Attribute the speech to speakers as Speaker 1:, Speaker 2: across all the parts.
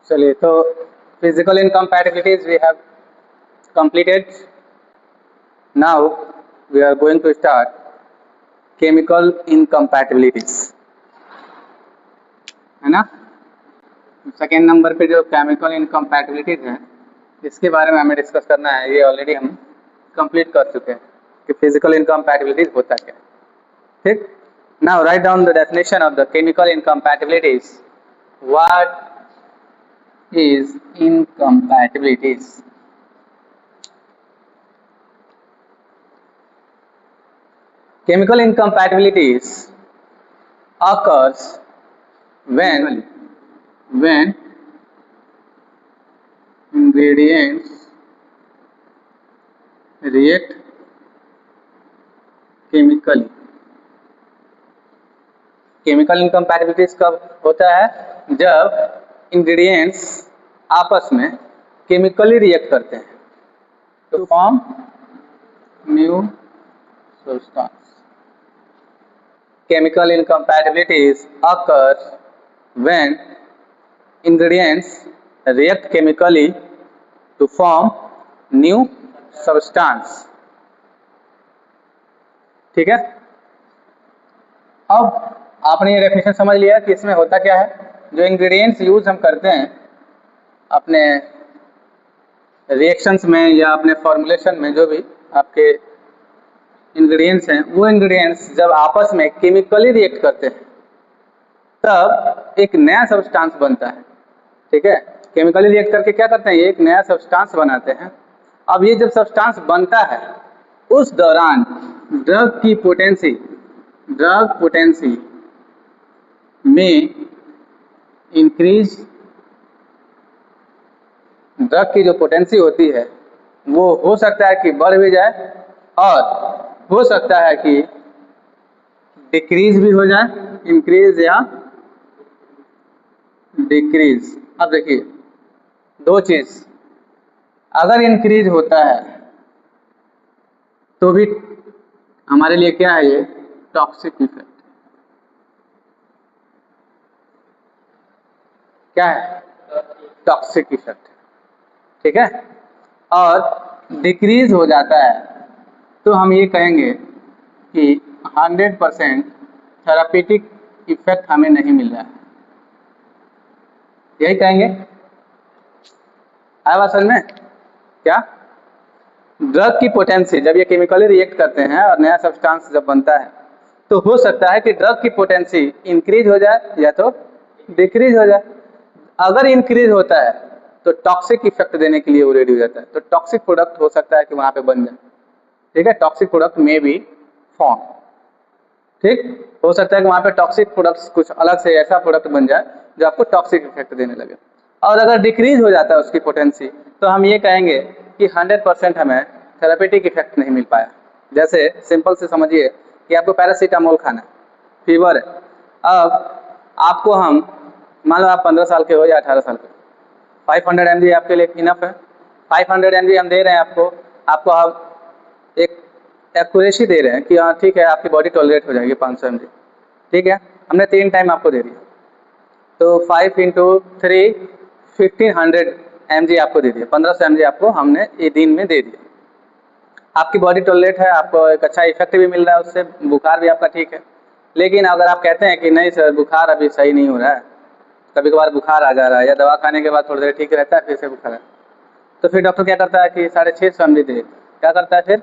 Speaker 1: चलिए, तो physical incompatibilities we have completed. Now we are going to start chemical incompatibilities, है ना। Second number पे जो केमिकल इनकम्पैटिबिलिटीज है इसके बारे में हमें डिस्कस करना है। ये ऑलरेडी हम कंप्लीट कर चुके हैं कि फिजिकल इनकम्पैटिबिलिटीज होता क्या है। ठीक, now write down the definition of the chemical incompatibilities. What is incompatibilities? Chemical incompatibilities occurs when ingredients react chemically. Chemical incompatibilities कब होता है? जब इंग्रेडिएंट्स आपस में केमिकली रिएक्ट करते हैं to form new substance. Chemical incompatibilities occur when ingredients react chemically to form new substance. ठीक है, अब आपने ये डेफिनेशन समझ लिया कि इसमें होता क्या है। जो इंग्रेडिएंट्स यूज हम करते हैं अपने रिएक्शंस में या अपने फॉर्मुलेशन में, जो भी आपके इंग्रेडिएंट्स हैं, वो इंग्रेडिएंट्स जब आपस में केमिकली रिएक्ट करते हैं तब एक नया सब्सटेंस बनता है। ठीक है, केमिकली रिएक्ट करके क्या करते हैं, ये एक नया सब्सटेंस बनाते हैं। अब ये जब सब्सटेंस बनता है उस दौरान ड्रग पोटेंसी में इंक्रीज, ड्रग की जो पोटेंसी होती है वो हो सकता है कि बढ़ भी जाए और हो सकता है कि डिक्रीज भी हो जाए, इंक्रीज या डिक्रीज। अब देखिए दो चीज, अगर इंक्रीज होता है तो भी हमारे लिए क्या है, ये टॉक्सिक इफेक्ट। क्या है? Toxic effect. ठीक है, और डिक्रीज हो जाता है तो हम ये कहेंगे कि 100% थेरापेटिक इफेक्ट हमें नहीं मिल रहा है, यही कहेंगे। आया असल में क्या, ड्रग की पोटेंसी जब ये केमिकली रिएक्ट करते हैं और नया सब्सटेंस जब बनता है तो हो सकता है कि ड्रग की पोटेंसी इंक्रीज हो जाए या तो डिक्रीज हो जाए। अगर इंक्रीज होता है तो टॉक्सिक इफेक्ट देने के लिए वो रेडी हो जाता है, तो टॉक्सिक प्रोडक्ट हो सकता है कि वहां पे बन जाए। ठीक है, टॉक्सिक प्रोडक्ट में भी फॉर्म। ठीक, हो सकता है कि वहां पे टॉक्सिक प्रोडक्ट्स कुछ अलग से ऐसा प्रोडक्ट बन जाए जो आपको टॉक्सिक इफेक्ट देने लगे। और अगर डिक्रीज हो जाता है उसकी पोटेंसी तो हम ये कहेंगे कि 100% हमें थेरापेटिक इफेक्ट नहीं मिल पाया। जैसे सिंपल से समझिए कि आपको पैरासीटामोल खाना है, फीवर है। अब आपको हम, मान लो आप 15 साल के हो या 18 साल के, 500 mg आपके लिए इनफ है। 500 mg हम दे रहे हैं आपको हम एक एक्यूरेसी दे रहे हैं कि हाँ ठीक है आपकी बॉडी टॉलरेट हो जाएगी 500 mg। ठीक है, हमने 3 टाइम आपको दे दिया तो 5 × 3 1500 mg आपको दे दिया। 1500 mg आपको हमने ये दिन में दे दिया। आपकी बॉडी टॉलरेट है, आपको एक अच्छा इफेक्ट भी मिल रहा है उससे, बुखार भी आपका ठीक है। लेकिन अगर आप कहते हैं कि नहीं सर बुखार अभी सही नहीं हो रहा है, कभी कभार बुखार आ जा रहा है या दवा खाने के बाद थोड़ी देर ठीक रहता है फिर से बुखार है, तो फिर डॉक्टर क्या करता है कि 650 mg दे। क्या करता है फिर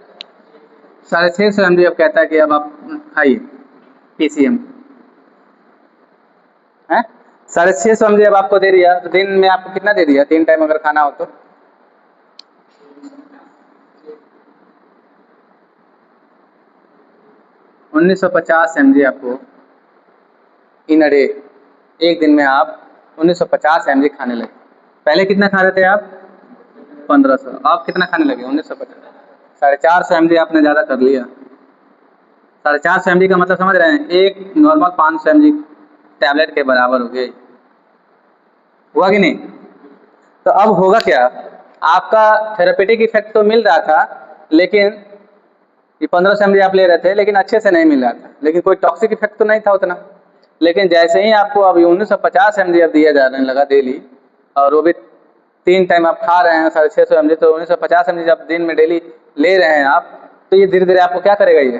Speaker 1: 650 mg अब कहता है कि अब आप खाइए PCM है। 650 mg अब आपको दे दिया तो दिन में आपको कितना दे दिया, 3 टाइम अगर खाना हो तो 1950 mg आपको इन अ डे, एक दिन में आप 1950 mg खाने लगे। पहले कितना खा रहे थे आप? 1500। आप कितना खाने लगे? 1950। 450 mg आपने ज़्यादा कर लिया। 450 mg का मतलब समझ रहे हैं, एक नॉर्मल 500 mg टैबलेट के बराबर हो गए। हुआ कि नहीं? तो अब होगा क्या, आपका थेरेपेटिक इफेक्ट तो मिल रहा था लेकिन ये 1500 mg आप ले रहे थे लेकिन अच्छे से नहीं मिल रहा था, लेकिन कोई टॉक्सिक इफेक्ट तो नहीं था उतना। लेकिन जैसे ही आपको अब 1950 mg अब दिया जाने लगा डेली और वो भी 3 टाइम आप खा रहे हैं 650 mg, तो 1950 mg जब दिन में डेली ले रहे हैं आप, तो ये धीरे धीरे आपको क्या करेगा, ये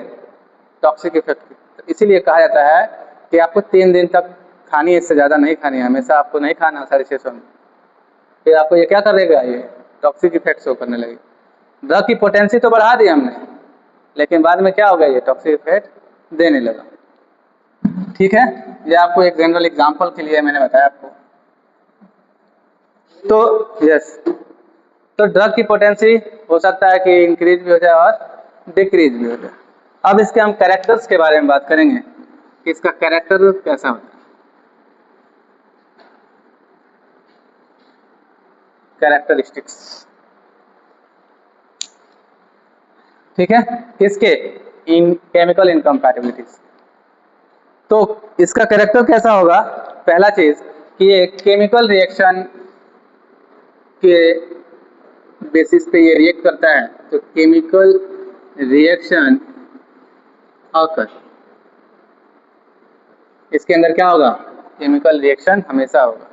Speaker 1: टॉक्सिक इफेक्ट। तो इसीलिए कहा जाता है कि आपको 3 दिन तक खानी है, इससे ज़्यादा नहीं खानी है, हमेशा आपको नहीं खाना 650 mg। फिर आपको ये क्या करेगा, ये टॉक्सिक इफेक्ट शो करने लगेगा। ड्रग की पोटेंसी तो बढ़ा दी हमने, लेकिन बाद में क्या होगा, ये टॉक्सिक इफेक्ट देने लगा। ठीक है, ये आपको एक जनरल एग्जांपल के लिए मैंने बताया आपको। तो यस, तो ड्रग की पोटेंसी हो सकता है कि इंक्रीज भी हो जाए और डिक्रीज भी हो जाए। अब इसके हम कैरेक्टर्स के बारे में बात करेंगे कि इसका कैरेक्टर कैसा होता है। कैरेक्टरिस्टिक्स, ठीक है, किसके, इन केमिकल इनकम्पैटिबिलिटीज। तो इसका कैरेक्टर कैसा होगा, पहला चीज कि ये केमिकल रिएक्शन के बेसिस पे ये रिएक्ट करता है। तो केमिकल रिएक्शन ऑकर, इसके अंदर क्या होगा, केमिकल रिएक्शन हमेशा होगा।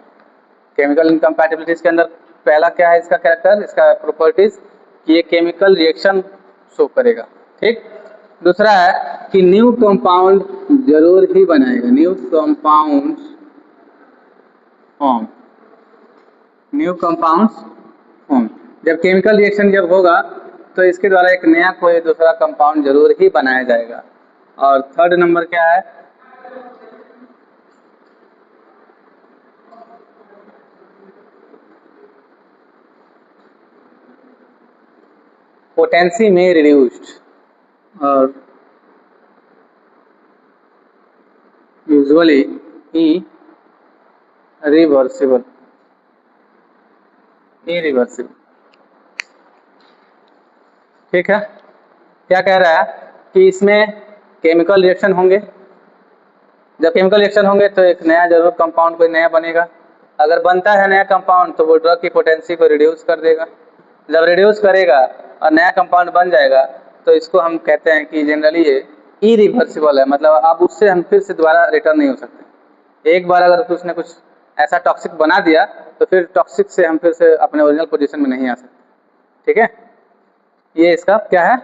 Speaker 1: केमिकल इनकम्पैटिबिलिटीज के अंदर पहला क्या है इसका कैरेक्टर, इसका प्रॉपर्टीज कि ये केमिकल रिएक्शन शो करेगा। ठीक, दूसरा है कि न्यू कंपाउंड जरूर ही बनाएगा, new compound form, new compounds form. जब केमिकल रिएक्शन जब होगा तो इसके द्वारा एक नया कोई दूसरा कंपाउंड जरूर ही बनाया जाएगा। और थर्ड नंबर क्या है, पोटेंसी में रिड्यूस्ड और यूजुअली रिवर्सिबल, इरिवर्सिबल। ठीक है, क्या कह रहा है कि इसमें केमिकल रिएक्शन होंगे, जब केमिकल रिएक्शन होंगे तो एक नया जरूर कंपाउंड कोई नया बनेगा। अगर बनता है नया कंपाउंड तो वो ड्रग की पोटेंसी को रिड्यूस कर देगा। जब रिड्यूस करेगा और नया कंपाउंड बन जाएगा तो इसको हम कहते हैं कि जनरली ये इरिवर्सिबल है, मतलब अब उससे हम फिर से दोबारा रिटर्न नहीं हो सकते। एक बार अगर उसने कुछ ऐसा टॉक्सिक बना दिया तो फिर टॉक्सिक से हम फिर से अपने ओरिजिनल पोजीशन में नहीं आ सकते। ठीक है, ये इसका क्या है,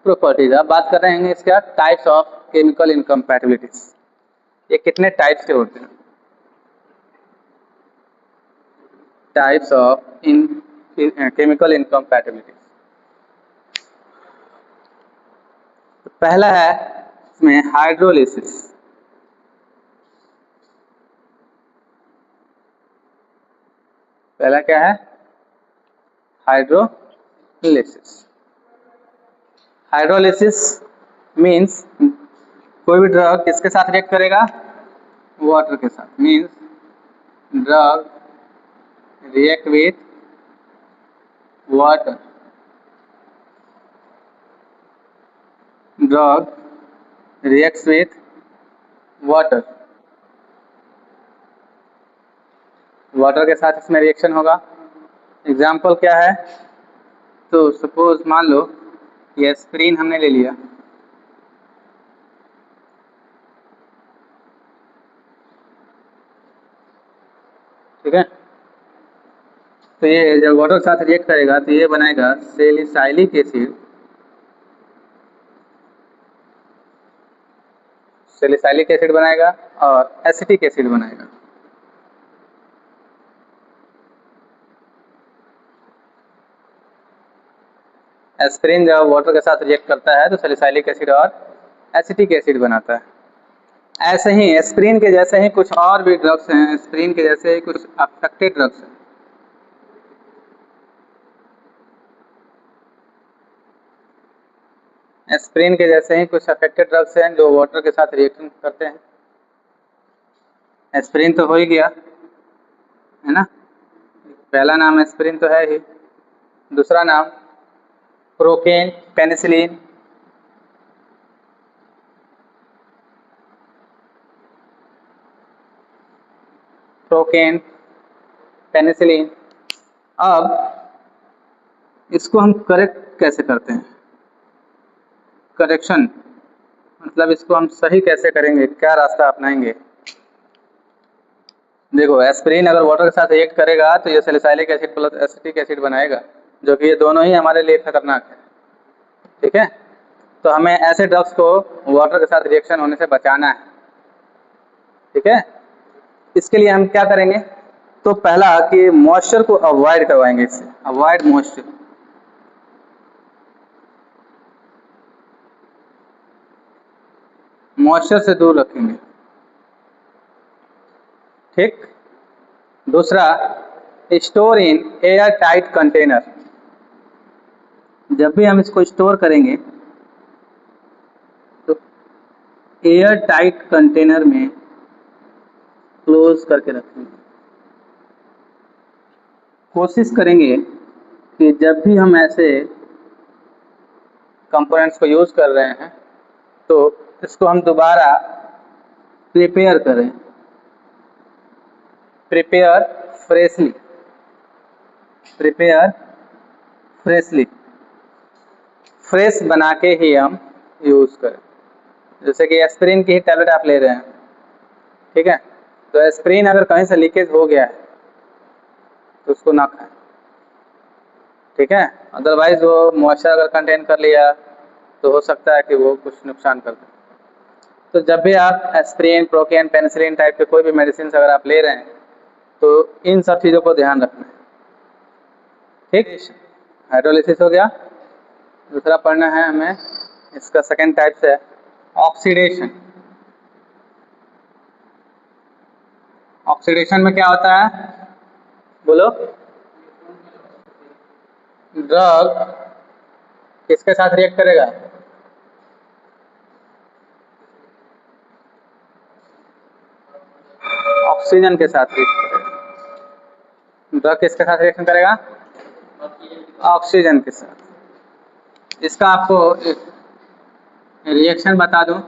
Speaker 1: प्रॉपर्टीज। अब बात कर रहे हैं इसका टाइप्स ऑफ केमिकल इनकम्पैटिबिलिटीज। ये कितने टाइप्स के होते हैं, टाइप्स ऑफ केमिकल इनकम्पैटिबिलिटीज। पहला है इसमें हाइड्रोलिसिस। पहला क्या है, हाइड्रोलिसिस। हाइड्रोलिसिस मीन्स कोई भी ड्रग किसके साथ रिएक्ट करेगा, वाटर के साथ, means drug react with water, drug reacts with water, water के साथ इसमें रिएक्शन होगा। एग्जाम्पल क्या है, तो सपोज मान लो ये एस्पिरिन हमने ले लिया, ठीक है, तो ये जब वाटर के साथ रिएक्ट करेगा तो ये बनाएगा सैलिसाइलिक एसिड, सैलिसाइलिक एसिड बनाएगा और एसिटिक एसिड बनाएगा। एस्पिरिन जब वाटर के साथ रिएक्ट करता है तो सैलिसाइलिक एसिड और एसिटिक एसिड बनाता है। ऐसे ही एस्पिरिन के जैसे ही कुछ और भी ड्रग्स हैं, एस्पिरिन के जैसे ही कुछ अफेक्टेड ड्रग्स हैं। एस्पिरिन के जैसे ही कुछ अफेक्टेड ड्रग्स हैं जो वाटर के साथ रिएक्शन करते हैं। एस्पिरिन तो हो ही गया है ना, पहला नाम एस्पिरिन तो है ही, दूसरा नाम प्रोकेन, पेनिसिलिन, प्रोकेन, पेनिसिलिन। अब इसको हम करेक्ट कैसे करते हैं, करेक्शन मतलब इसको हम सही कैसे करेंगे, क्या रास्ता अपनाएंगे। देखो एस्पिरिन अगर वाटर के साथ रिएक्ट करेगा तो ये salicylic acid plus acetic acid बनाएगा, जो कि ये दोनों ही हमारे लिए खतरनाक है। ठीक है, तो हमें ऐसे ड्रग्स को वाटर के साथ रिएक्शन होने से बचाना है। ठीक है, इसके लिए हम क्या करेंगे, तो पहला कि मॉइस्चर को अवॉइड करवाएंगे, इससे अवॉइड मॉइस्चर। मॉइस्चर से दूर रखेंगे। ठीक, दूसरा store in air tight container. जब भी हम इसको स्टोर करेंगे तो एयर टाइट कंटेनर में क्लोज करके रखेंगे। कोशिश करेंगे कि जब भी हम ऐसे कंपोनेंट्स को यूज़ कर रहे हैं तो इसको हम दोबारा प्रिपेयर करें, prepare freshly, prepare freshly, fresh बना के ही हम यूज़ करें। जैसे कि एस्पिरिन की ही टैबलेट आप ले रहे हैं, ठीक है, तो एस्पिरिन अगर कहीं से लीकेज हो गया है तो उसको ना खाएं। ठीक है, अदरवाइज वो मॉइस्चर अगर कंटेन कर लिया तो हो सकता है कि वो कुछ नुकसान कर दे। तो जब भी आप एस्पिरिन, प्रोकेन, पेनिसिलिन टाइप के कोई भी मेडिसिन अगर आप ले रहे हैं तो इन सब चीज़ों को ध्यान रखना है। ठीक, हाइड्रोलिसिस हो गया। दूसरा पढ़ना है हमें, इसका सेकेंड टाइप से ऑक्सीडेशन। ऑक्सीडेशन में क्या होता है, बोलो। ड्रग किसके साथ रिएक्ट करेगा, ऑक्सीजन के साथ रिएक्ट करेगा। ड्रग किसके साथ रिएक्शन करेगा, ऑक्सीजन के साथ। इसका आपको रिएक्शन बता दूं,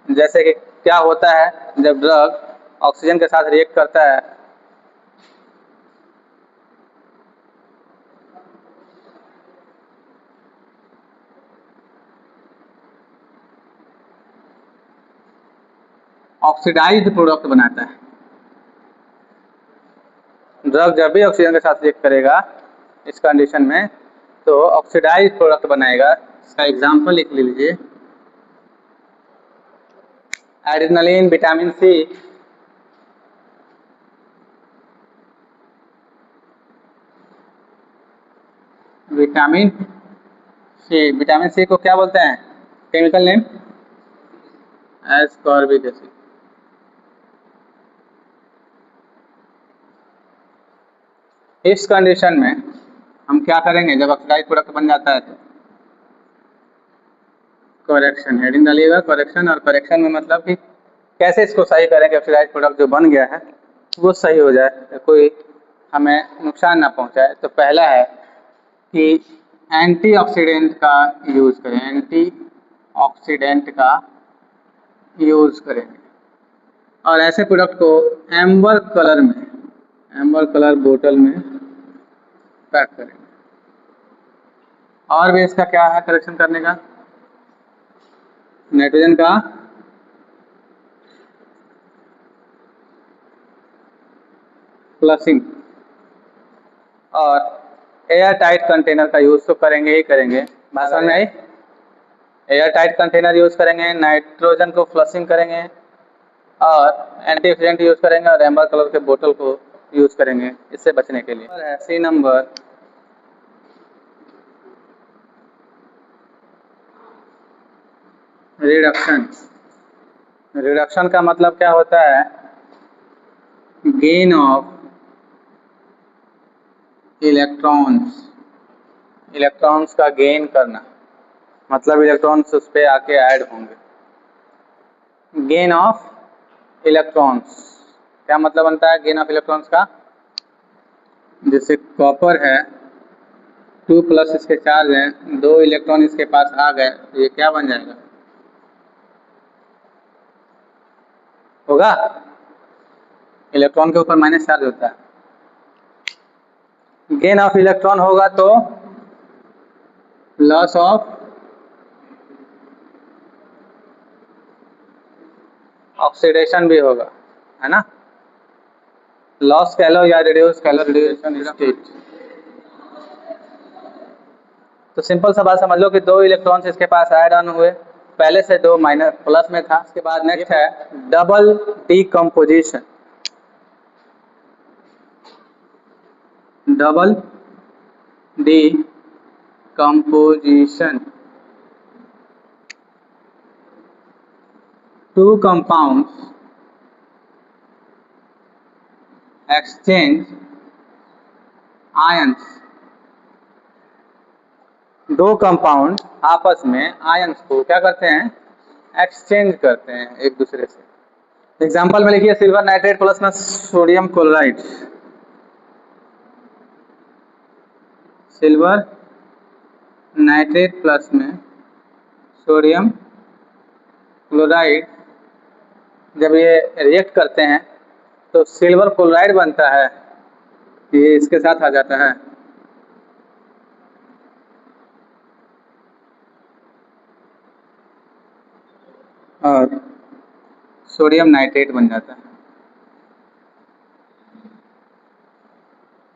Speaker 1: जैसे कि क्या होता है जब ड्रग ऑक्सीजन के साथ रिएक्ट करता है। ऑक्सीडाइज्ड प्रोडक्ट बनाता है। ड्रग जब भी ऑक्सीजन के साथ रिएक्ट करेगा इस कंडीशन में तो ऑक्सीडाइज्ड प्रोडक्ट बनाएगा। इसका एग्जांपल लिख लीजिए, adrenaline, vitamin C, vitamin C. Vitamin C को क्या बोलते हैं, केमिकल नेम एस्कॉर्बिक एसिड। इस कंडीशन में हम क्या करेंगे, जब ऑक्सीडाइज्ड प्रोडक्ट बन जाता है तो करेक्शन, हेडिंग डालिएगा करेक्शन। और करेक्शन में मतलब कि कैसे इसको सही करें कि ऑक्सीडाइज्ड प्रोडक्ट जो बन गया है वो सही हो जाए, कोई हमें नुकसान ना पहुंचाए। तो पहला है कि एंटीऑक्सीडेंट का यूज़ करें, एंटीऑक्सीडेंट का यूज़ करेंगे। और ऐसे प्रोडक्ट को एम्बर कलर में, एम्बर कलर बोतल में पैक करेंगे। और भी इसका क्या है करेक्शन करने का, नाइट्रोजन का फ्लशिंग और एयर टाइट कंटेनर का यूज़ तो करेंगे ही करेंगे। भाषा में आई, एयर टाइट कंटेनर यूज़ करेंगे, नाइट्रोजन को फ्लशिंग करेंगे और एंटीऑक्सीडेंट यूज़ करेंगे और एम्बर कलर के बोतल को यूज़ करेंगे इससे बचने के लिए। सी नंबर रिडक्शन। रिडक्शन का मतलब क्या होता है, गेन ऑफ इलेक्ट्रॉन्स, इलेक्ट्रॉन्स का गेन करना, मतलब इलेक्ट्रॉन्स उस पर आके ऐड होंगे। गेन ऑफ इलेक्ट्रॉन्स क्या मतलब बनता है, गेन ऑफ इलेक्ट्रॉन्स का, जैसे कॉपर है 2+ इसके चार्ज है, 2 इलेक्ट्रॉन इसके पास आ गए तो ये क्या बन जाएगा, होगा इलेक्ट्रॉन के ऊपर माइनस चार्ज होता है। गेन ऑफ इलेक्ट्रॉन होगा तो लॉस ऑफ ऑक्सीडेशन भी होगा, है ना। लॉस कह लो या रिड्यूस कह लो, रिड्यूशन स्टेट। तो सिंपल सा बात समझ लो कि 2 इलेक्ट्रॉन्स इसके पास ऐड ऑन हुए, पहले से 2 माइनस प्लस में था। उसके बाद नेक्स्ट है double decomposition. Double decomposition, 2 compounds exchange ions। 2 compound आपस में आयंस को क्या करते हैं, एक्सचेंज करते हैं एक दूसरे से। एग्जांपल में लिखिए सिल्वर नाइट्रेट प्लस में sodium chloride. Silver nitrate plus में सोडियम क्लोराइड जब ये रिएक्ट करते हैं तो सिल्वर क्लोराइड बनता है, ये इसके साथ आ जाता है। और सोडियम नाइट्रेट बन जाता है।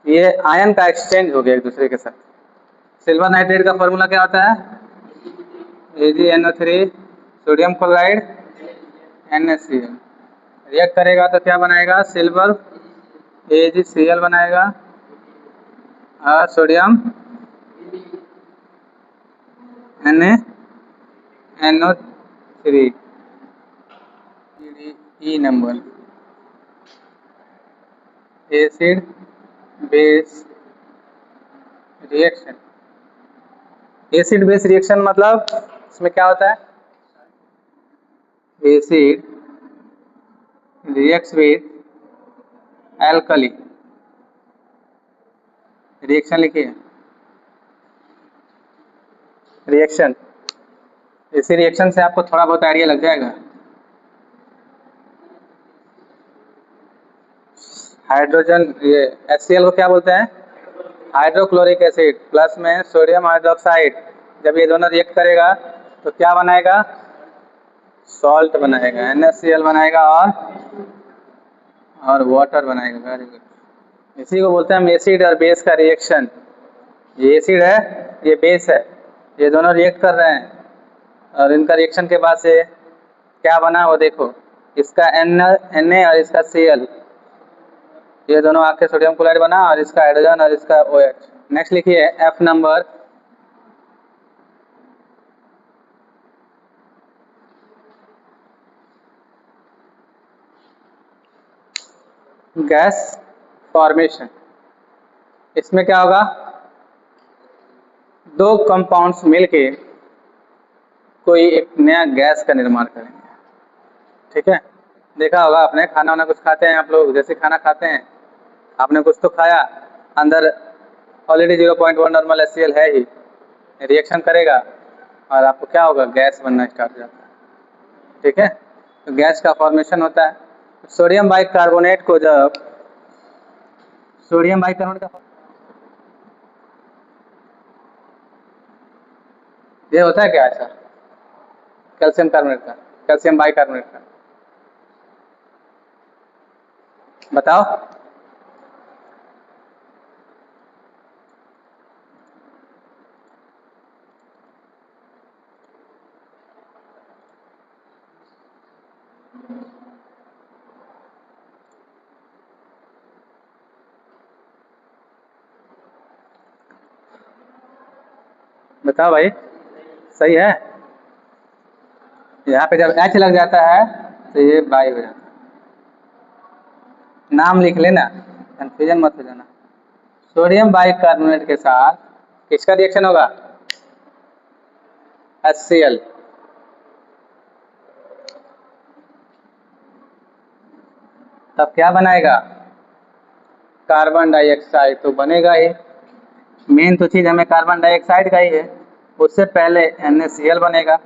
Speaker 1: ये आयन का एक्सचेंज हो गया एक दूसरे के साथ। सिल्वर नाइट्रेट का फॉर्मूला क्या होता है, AgNO3 sodium chloride NaCl। React करेगा तो क्या बनाएगा, सिल्वर AgCl बनाएगा और sodium NaNO3 E number. Acid base reaction. Acid base reaction मतलब इसमें क्या होता है, acid reacts with alkali. Reaction लिखिए, रिएक्शन। इसी रिएक्शन से आपको थोड़ा बहुत आइडिया लग जाएगा। हाइड्रोजन, ये HCl को क्या बोलते हैं, हाइड्रोक्लोरिक एसिड प्लस में सोडियम हाइड्रोक्साइड। जब ये दोनों रिएक्ट करेगा तो क्या बनाएगा, सॉल्ट बनाएगा, NaCl बनाएगा और वाटर बनाएगा। Very good. इसी को बोलते हैं हम एसिड और बेस का रिएक्शन। ये एसिड है, ये बेस है, ये दोनों रिएक्ट कर रहे हैं और इनका रिएक्शन के बाद से क्या बना वो देखो, इसका Na और इसका Cl, ये दोनों आके सोडियम क्लोराइड बना और इसका हाइड्रोजन और इसका OH। नेक्स्ट लिखिए F नंबर, गैस फॉर्मेशन। इसमें क्या होगा, 2 कंपाउंड्स मिलके कोई एक नया गैस का निर्माण करेंगे। ठीक है, देखा होगा आपने, खाना वाना कुछ खाते हैं आप लोग, जैसे खाना खाते हैं आपने कुछ तो खाया, अंदर ऑलरेडी 0.1 नॉर्मल HCl है ही, रिएक्शन करेगा और आपको क्या होगा, गैस बनना स्टार्ट हो जाता है। ठीक है, तो गैस का फॉर्मेशन होता है। सोडियम बाइकार्बोनेट को जब सोडियम बाइकार्बोनेट का ये होता है क्या ऐसा, कैल्शियम कार्बोनेट का, कैल्शियम बाइकार्बोनेट का, बताओ। बताओ भाई, सही है। यहाँ पे जब H लग जाता है तो ये बाई हो जाता है। नाम लिख लेना, कंफ्यूजन मत हो जाना। सोडियम बाइकार्बोनेट के साथ किसका रिएक्शन होगा, HCl। तब क्या बनाएगा, कार्बन डाइऑक्साइड तो बनेगा ही। मेन तो चीज हमें कार्बन डाइऑक्साइड का ही है, उससे पहले NaCl बनेगा।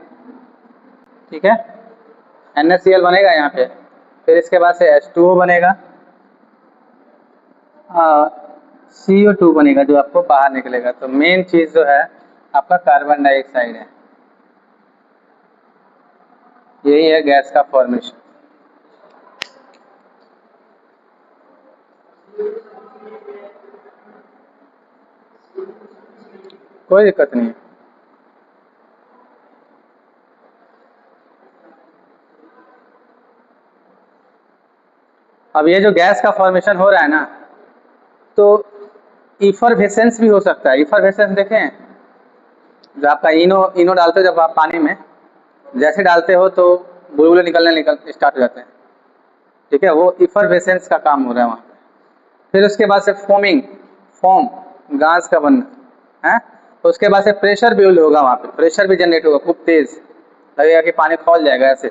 Speaker 1: ठीक है, NaCl बनेगा यहाँ पे, फिर इसके बाद से H2O बनेगा और CO2 बनेगा जो आपको बाहर निकलेगा। तो मेन चीज जो है आपका कार्बन डाइऑक्साइड है, यही है गैस का फॉर्मेशन। कोई दिक्कत नहीं है। अब ये जो गैस का फॉर्मेशन हो रहा है ना, तो इफरवेसेंस भी हो सकता है। इफरवेसेंस देखें, जो आपका इनो डालते हो जब आप पानी में, जैसे डालते हो तो बुलबुले निकल स्टार्ट हो जाते हैं। ठीक है, वो इफरवेसेंस का काम हो रहा है वहाँ पे। फिर उसके बाद से फॉर्म गैस का बनना है। उसके बाद से प्रेशर बिल्ड होगा, वहाँ पे प्रेशर भी जनरेट होगा, खूब तेज लगेगा कि पानी खौल जाएगा ऐसे।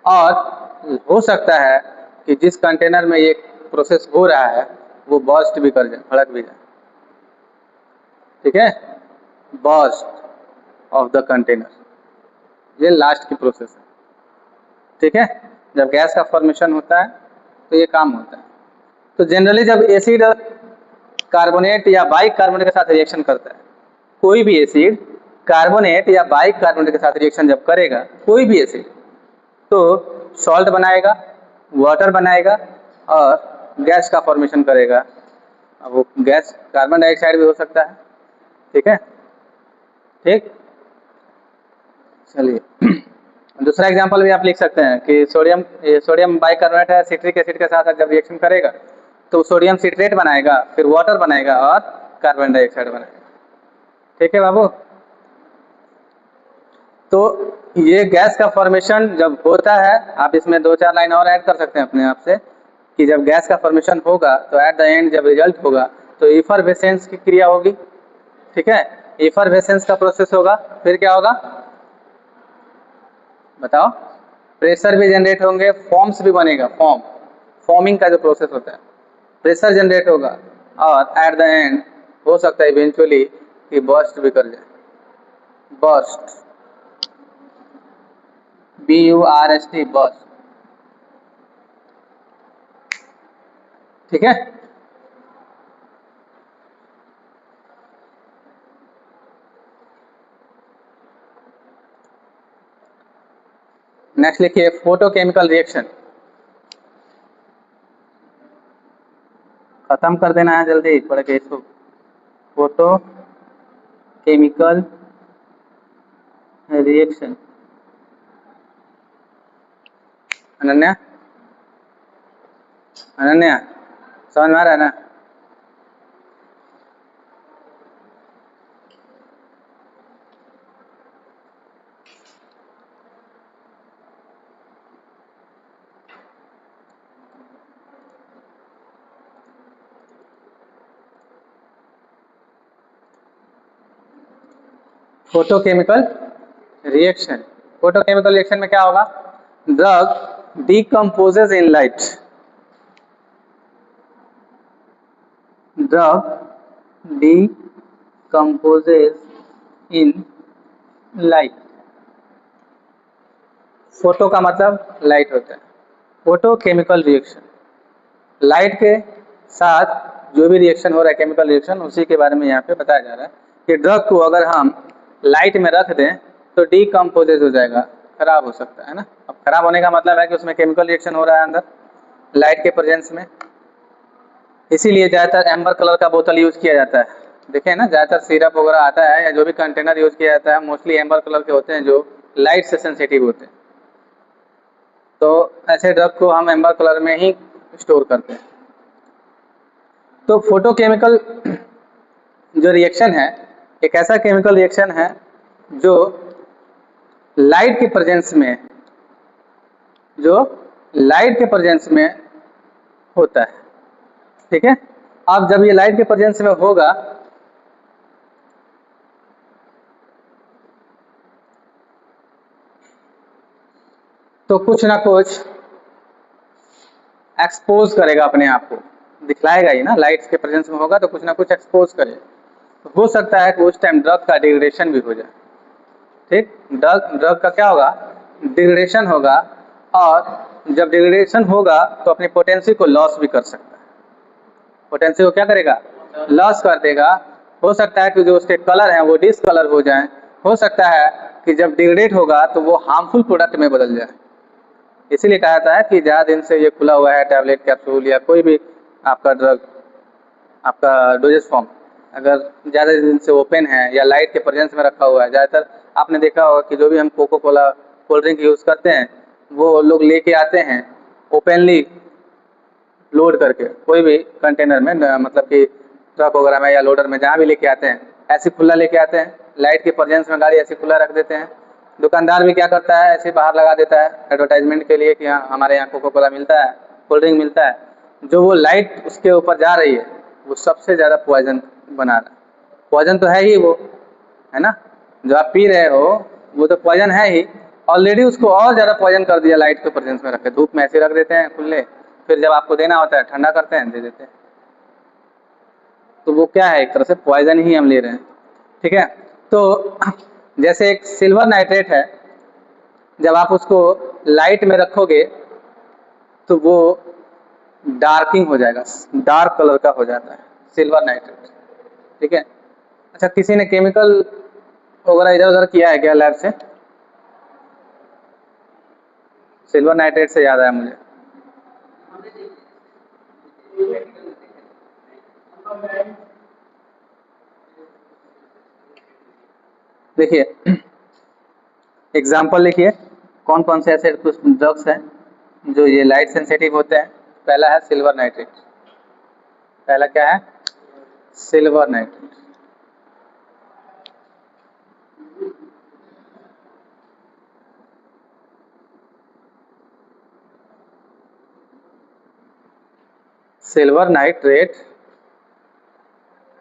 Speaker 1: और हो सकता है कि जिस कंटेनर में ये प्रोसेस हो रहा है वो बर्स्ट भी कर जाए, फड़क भी जाए। ठीक है, बर्स्ट ऑफ द कंटेनर, ये लास्ट की प्रोसेस है। ठीक है, जब गैस का फॉर्मेशन होता है तो ये काम होता है। तो जनरली जब एसिड कार्बोनेट या बाइक कार्बोनेट के साथ रिएक्शन करता है, कोई भी एसिड कार्बोनेट या बाइक कार्बोनेट के साथ रिएक्शन जब करेगा, कोई भी एसिड, तो सॉल्ट बनाएगा, वाटर बनाएगा और गैस का फॉर्मेशन करेगा। अब वो गैस कार्बन डाइऑक्साइड भी हो सकता है। ठीक है, ठीक, चलिए दूसरा एग्जांपल भी आप लिख सकते हैं कि सोडियम बाइकार्बोनेट है, सिट्रिक एसिड के साथ जब रिएक्शन करेगा तो सोडियम सिट्रेट बनाएगा, फिर वाटर बनाएगा और कार्बन डाइऑक्साइड बनाएगा। ठीक है बाबू, तो ये गैस का फॉर्मेशन जब होता है, आप इसमें 2-4 लाइन और ऐड कर सकते हैं अपने आप से कि जब गैस का फॉर्मेशन होगा तो एट द एंड जब रिजल्ट होगा तो इफरवेसेंस की क्रिया होगी। ठीक है, इफरवेसेंस का प्रोसेस होगा, फिर क्या होगा बताओ, प्रेशर भी जनरेट होंगे, फॉर्म्स भी बनेगा, फॉर्मिंग का जो प्रोसेस होता है, प्रेशर जनरेट होगा और एट द एंड हो सकता है इवेंचुअली कि बर्स्ट भी कर जाए। Burst, BURST, burst. ठीक है, नेक्स्ट लिखिए फोटोकेमिकल रिएक्शन। खत्म कर देना है जल्दी पढ़ के इसको। Photo chemical reaction. Ananya, Ananya समझ में आ रहा है ना? फोटोकेमिकल रिएक्शन, फोटोकेमिकल रिएक्शन में क्या होगा, drug decomposes in light, drug decomposes in light. Photo का मतलब लाइट होता है, फोटोकेमिकल रिएक्शन लाइट के साथ जो भी रिएक्शन हो रहा है केमिकल रिएक्शन, उसी के बारे में यहाँ पे बताया जा रहा है कि ड्रग को अगर हम लाइट में रख दें तो डिकम्पोजेज हो जाएगा, खराब हो सकता है ना। अब खराब होने का मतलब है कि उसमें केमिकल रिएक्शन हो रहा है अंदर लाइट के प्रेजेंस में। इसीलिए ज़्यादातर एम्बर कलर का बोतल यूज किया जाता है। देखें ना, ज़्यादातर सिरप वगैरह आता है या जो भी कंटेनर यूज किया जाता है मोस्टली एम्बर कलर के होते हैं जो लाइट से सेंसिटिव होते हैं। तो ऐसे ड्रग को हम एम्बर कलर में ही स्टोर करते हैं। तो फोटोकेमिकल जो रिएक्शन है एक ऐसा केमिकल रिएक्शन है जो लाइट के प्रेजेंस में, जो लाइट के प्रेजेंस में होता है। ठीक है, अब जब ये लाइट के प्रेजेंस में होगा तो कुछ ना कुछ एक्सपोज करेगा अपने आप को, दिखलाएगा ही ना, लाइट के प्रेजेंस में होगा तो कुछ ना कुछ एक्सपोज करे। तो हो सकता है कि उस टाइम ड्रग का डिग्रेडेशन भी हो जाए। ठीक, ड्रग का क्या होगा, डिग्रेडेशन होगा, और जब डिग्रेडेशन होगा तो अपनी पोटेंसी को लॉस भी कर सकता है। पोटेंसी को क्या करेगा, लॉस कर देगा। हो सकता है कि जो उसके कलर हैं वो डिसकलर हो जाएं, हो सकता है कि जब डिग्रेडेट होगा तो वो हार्मफुल प्रोडक्ट में बदल जाए। इसीलिए कहा जाता है कि ज़्यादा दिन से ये खुला हुआ है टैबलेट कैप्सूल या कोई भी आपका ड्रग, आपका डोजेज फॉर्म अगर ज़्यादा दिन से ओपन है या लाइट के प्रेजेंस में रखा हुआ है, ज़्यादातर आपने देखा होगा कि जो भी हम Coca Cola cold drink use करते हैं वो लोग लेके आते हैं ओपनली लोड करके, कोई भी कंटेनर में मतलब कि ट्रक वगैरह में या लोडर में जहाँ भी लेके आते हैं ऐसे खुला लेके आते हैं, लाइट के प्रेजेंस में गाड़ी ऐसे खुला रख देते हैं। दुकानदार भी क्या करता है, ऐसे बाहर लगा देता है एडवर्टाइजमेंट के लिए कि हाँ हमारे यहाँ कोको कोला मिलता है, कोल्ड ड्रिंक मिलता है। जो वो लाइट उसके ऊपर जा रही है वो सबसे ज़्यादा पॉइजन बना रहा है। पॉइजन तो है ही वो, है ना, जो आप पी रहे हो वो तो पॉइजन है ही, ऑलरेडी उसको और ज़्यादा पॉइजन कर दिया लाइट के प्रेजेंस में रख के। धूप में ऐसे रख देते हैं खुले, फिर जब आपको देना होता है ठंडा करते हैं दे देते हैं। तो वो क्या है, एक तरह से पॉइजन ही हम ले रहे हैं। ठीक है, तो जैसे एक सिल्वर नाइट्रेट है, जब आप उसको लाइट में रखोगे तो वो डार्किंग हो जाएगा, डार्क कलर का हो जाता है सिल्वर नाइट्रेट। ठीक है, अच्छा किसी ने केमिकल वगैरह इधर उधर किया है क्या लैब से? सिल्वर नाइट्रेट से याद आया मुझे, देखिए एग्जाम्पल लिखिए कौन कौन से ऐसे कुछ ड्रग्स हैं जो ये लाइट सेंसिटिव होते हैं। पहला है सिल्वर नाइट्रेट, पहला क्या है, silver nitrate. Silver nitrate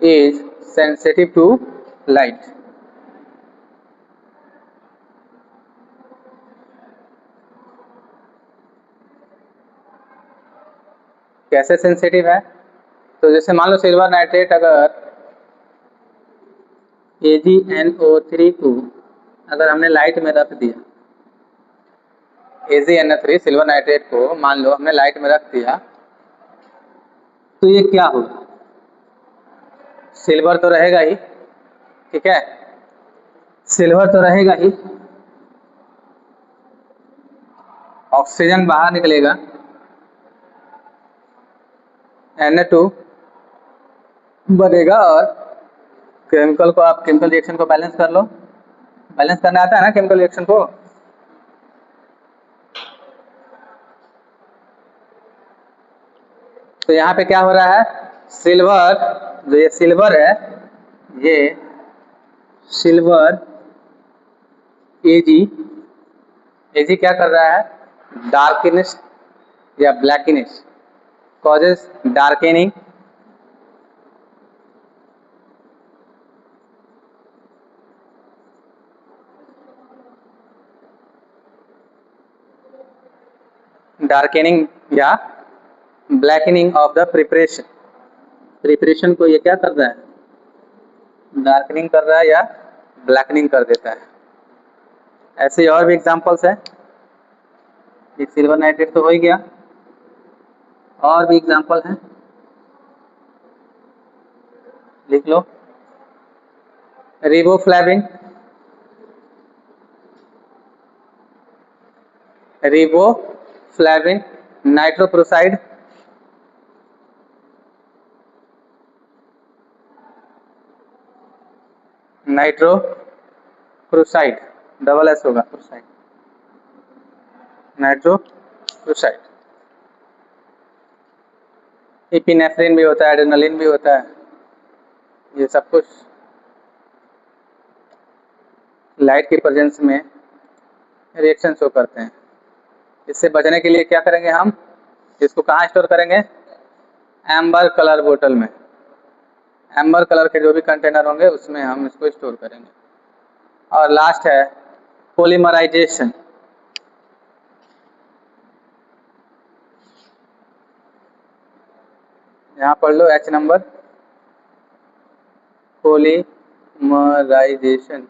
Speaker 1: is sensitive to light। कैसे सेंसिटिव है, तो जैसे मान लो सिल्वर नाइट्रेट अगर AgNO3 को अगर हमने लाइट में रख दिया, AgNO3 सिल्वर नाइट्रेट को मान लो हमने लाइट में रख दिया, तो ये क्या होगा, सिल्वर तो रहेगा ही, ठीक है, सिल्वर तो रहेगा ही, ऑक्सीजन बाहर निकलेगा, Na2 बनेगा, और केमिकल को आप केमिकल रिएक्शन को बैलेंस कर लो, बैलेंस करना आता है ना केमिकल रिएक्शन को। तो यहाँ पे क्या हो रहा है, सिल्वर, जो ये सिल्वर है, ये सिल्वर Ag क्या कर रहा है, डार्कनेस या ब्लैकिनेस, कॉजेस डार्केनिंग, डार्केनिंग या blackening of the preparation. Preparation को ये क्या कर रहा है, डार्कनिंग कर रहा है या ब्लैकनिंग कर देता है। ऐसे और भी एग्जांपल्स हैं, एक सिल्वर नाइट्रेट तो हो ही गया, और भी एग्जांपल हैं, लिख लो। Riboflavin, riboflavin, nitroprusside, nitroprusside, double S होगा, प्रोसाइड, नाइट्रोप्रोसाइड। इपिनेफ्रिन भी होता है, एड्रेनालिन भी होता है, ये सब कुछ लाइट की प्रेजेंस में रिएक्शन शो करते हैं। इससे बचने के लिए क्या करेंगे हम, इसको कहाँ स्टोर करेंगे, एम्बर कलर बोतल में, एम्बर कलर के जो भी कंटेनर होंगे उसमें हम इसको स्टोर करेंगे। और लास्ट है पॉलीमराइजेशन, यहाँ पढ़ लो H number, polymerisation,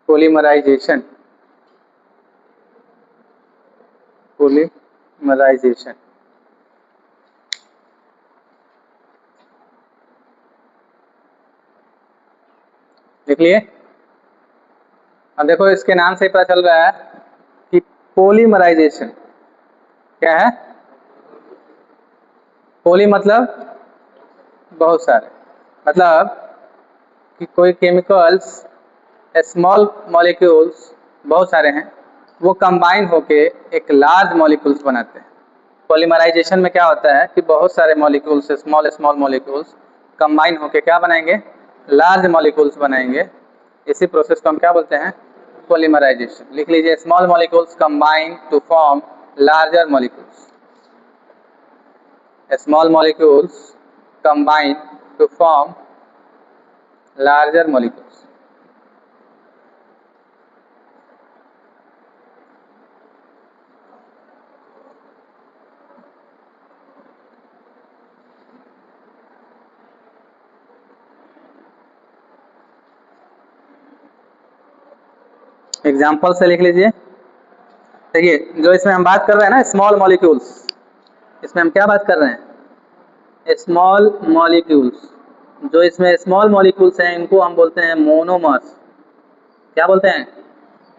Speaker 1: polymerisation, polymerisation. देख लिए, अब देखो इसके नाम से ही पता चल रहा है कि पॉलीमराइजेशन क्या है? पोली मतलब बहुत सारे, मतलब कि कोई केमिकल्स स्मॉल मॉलिक्यूल्स बहुत सारे हैं, वो कंबाइन होके एक लार्ज मॉलिक्यूल्स बनाते हैं। पॉलीमराइजेशन में क्या होता है कि बहुत सारे molecules, small small molecules combine होके क्या बनाएंगे? लार्ज मॉलिक्यूल्स बनाएंगे। इसी प्रोसेस को हम क्या बोलते हैं? पॉलीमराइजेशन। लिख लीजिए, small molecules combine to form larger molecules. Small molecules combine to form larger molecules. Example से लिख लीजिए। देखिए, जो इसमें हम बात कर रहे हैं ना स्मॉल मॉलिक्यूल्स, इसमें हम क्या बात कर रहे हैं? Small molecules. जो इसमें स्मॉल मॉलिक्यूल्स हैं इनको हम बोलते हैं मोनोमर्स। क्या बोलते हैं?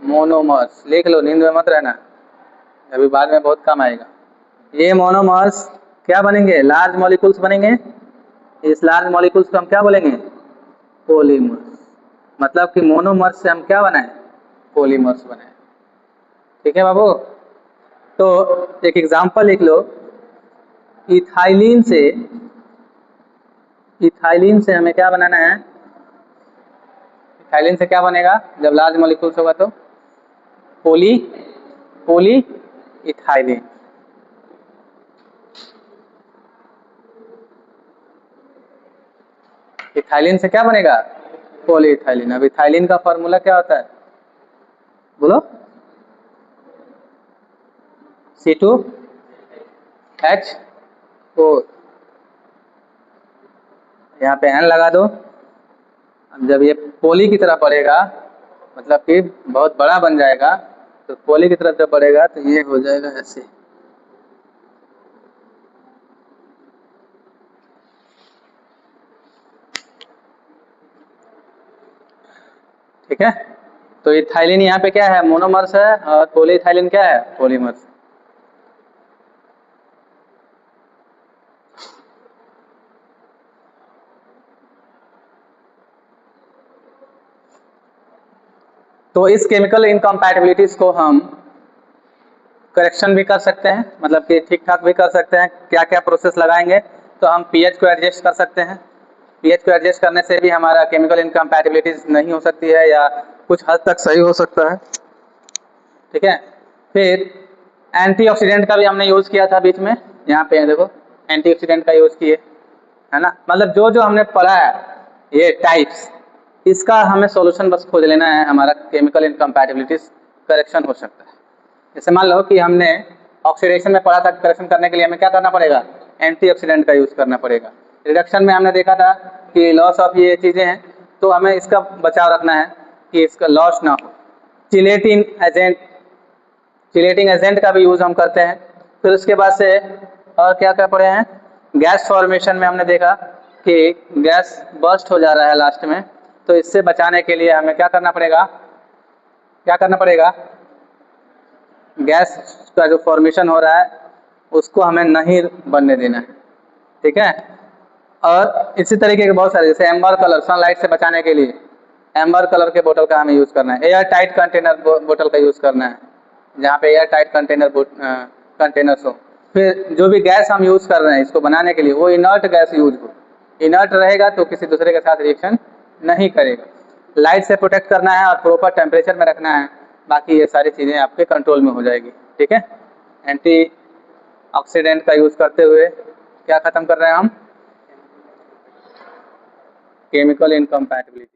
Speaker 1: मोनोमर्स। लिख लो, नींद में मत रहना, अभी बाद में बहुत काम आएगा। ये मोनोमर्स क्या बनेंगे? लार्ज मॉलिक्यूल्स बनेंगे। इस लार्ज मॉलिक्यूल्स को हम क्या बोलेंगे? पॉलीमर्स। मतलब कि मोनोमर्स से हम क्या बनाए? पॉलीमर्स बनाए। ठीक है बाबू? तो एक एग्जांपल लिख लो। इथाइलिन से हमें क्या बनाना है? इथाइलिन से क्या बनेगा जब लार्ज मॉलिक्यूल्स होगा? तो पोली इथाइलिन। इथाइलिन से क्या बनेगा? पॉलीइथाइलिन। अब इथाइलिन का फॉर्मूला क्या होता है? बोलो। C2H4। यहाँ पे N लगा दो। अब जब ये पोली की तरफ बढ़ेगा, मतलब कि बहुत बड़ा बन जाएगा, तो पोली की तरफ जब बढ़ेगा तो ये हो जाएगा ऐसे। ठीक है? तो इथाइलिन यहाँ पे क्या है? मोनोमर्स है, और पॉलीइथाइलिन क्या है? पॉलीमर्स। तो इस केमिकल इनकम्पैटिबिलिटीज को हम करेक्शन भी कर सकते हैं, मतलब कि ठीक ठाक भी कर सकते हैं। क्या क्या प्रोसेस लगाएंगे? तो हम पीएच को एडजस्ट कर सकते हैं। पीएच को एडजस्ट करने से भी हमारा केमिकल इनकम्पैटिबिलिटीज नहीं हो सकती है, या कुछ हद तक सही हो सकता है। ठीक है? फिर एंटीऑक्सीडेंट का भी हमने यूज़ किया था बीच में। यहाँ पे देखो, एंटीऑक्सीडेंट का यूज़ किए, है ना? मतलब जो जो हमने पढ़ा है ये टाइप्स, इसका हमें सॉल्यूशन बस खोज लेना है, हमारा केमिकल इनकम्पैटिबिलिटीज करेक्शन हो सकता है। जैसे मान लो कि हमने ऑक्सीडेशन में पढ़ा था, करेक्शन करने के लिए हमें क्या करना पड़ेगा? एंटीऑक्सीडेंट का यूज़ करना पड़ेगा। रिडक्शन में हमने देखा था कि लॉस ऑफ ये चीज़ें हैं, तो हमें इसका बचाव रखना है कि इसका लॉस ना हो। चिलेटिंग एजेंट का भी यूज़ हम करते हैं। फिर उसके बाद से और क्या क्या पढ़े हैं? गैस फॉर्मेशन में हमने देखा कि गैस बर्स्ट हो जा रहा है लास्ट में, तो इससे बचाने के लिए हमें क्या करना पड़ेगा? क्या करना पड़ेगा? गैस का जो फॉर्मेशन हो रहा है उसको हमें नहीं बनने देना है। ठीक है? और इसी तरीके के बहुत सारे, जैसे एम्बर कलर, सनलाइट से बचाने के लिए एम्बर कलर के बोतल का हमें यूज़ करना है। एयर टाइट कंटेनर बोतल का यूज़ करना है, जहाँ पे एयर टाइट कंटेनर्स हो। फिर जो भी गैस हम यूज़ कर रहे हैं इसको बनाने के लिए, वो इनर्ट गैस यूज हो। इनर्ट रहेगा तो किसी दूसरे के साथ रिएक्शन नहीं करेगा। लाइट से प्रोटेक्ट करना है और प्रॉपर टेम्परेचर में रखना है। बाकी ये सारी चीज़ें आपके कंट्रोल में हो जाएगी। ठीक है? एंटी ऑक्सीडेंट का यूज़ करते हुए क्या ख़त्म कर रहे हैं हम? Chemical incompatibility.